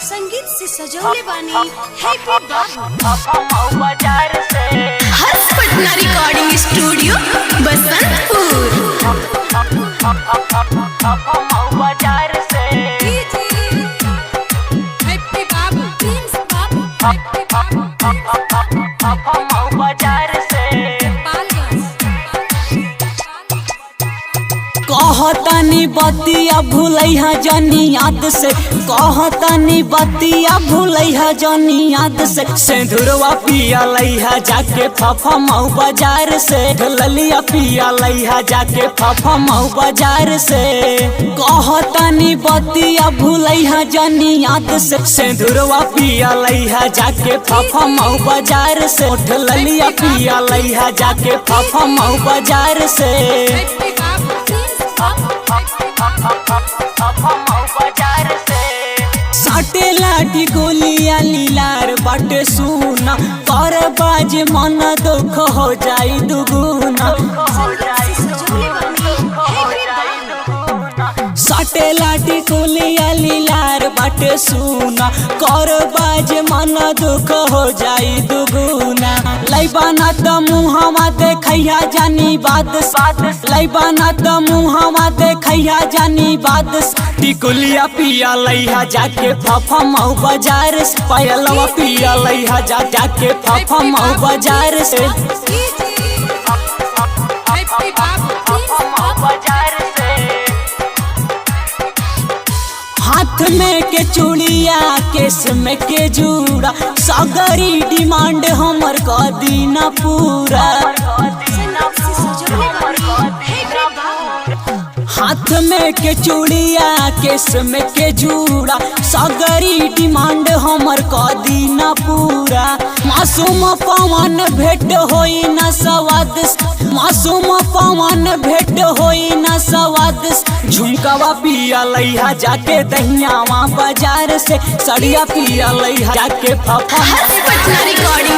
संगीत से सजौले बानी हैप्पी बाबू बाजार से हर्ष पटना रिकॉर्डिंग स्टूडियो बसंतपुर। बाजार से हैप्पी बाबू प्रिंस बाबू हैप्पी बाबू बाजार से कहतनी बतिया भूलैहा जनी याद से, कहतनी बतिया भूलैहा जनी याद से। सिंदूरवा पिया लैहा जाके फफा मऊ बाजार से, ललिया पिया लैहा जाके फफा मऊ बाजार से। कहतनी बतिया भूलैहा जनी याद से, सिंदूरवा पिया लैहा जाके फफा मऊ बाजार से, ललिया पिया लैहा जाके फफा मऊ बाजार से। हैप्पी बाबू बाजार से साटे लाठी गोलिया लीलार बाटे सुना, कर बाज मन दुख हो जाई दुगुना। साटे लाठी गोलिया लीलार बाटे सुना, कर बाज मन दुख हो जाई दुगुना। लैबाना त मुहावा देखैया जानी बात, लैबाना त मुहावा देखैया जानी बात। टिकुलिया पिया लैहा जाके फफा मऊ बाजार से, पायलवा पिया लैहा जाके फफा मऊ बाजार से। हैप्पी बाबू बाजार से हाथ में के चूड़िया केस में के जूड़ा, सगरी डिमांड हमर क दीना पूरा। हाथ में के चूड़िया केस में के जूड़ा, सगरी डिमांड हमर क दीना पूरा। मासूम पवन भेंट होई न सवाद, मासूम पवन भेंट होई न सवाद। झुमकावा पिया लैहा जाके दहियावा बाजार से, सड़िया पिया लैहा जाके फफा हर्ष पटना रिकॉर्डिंग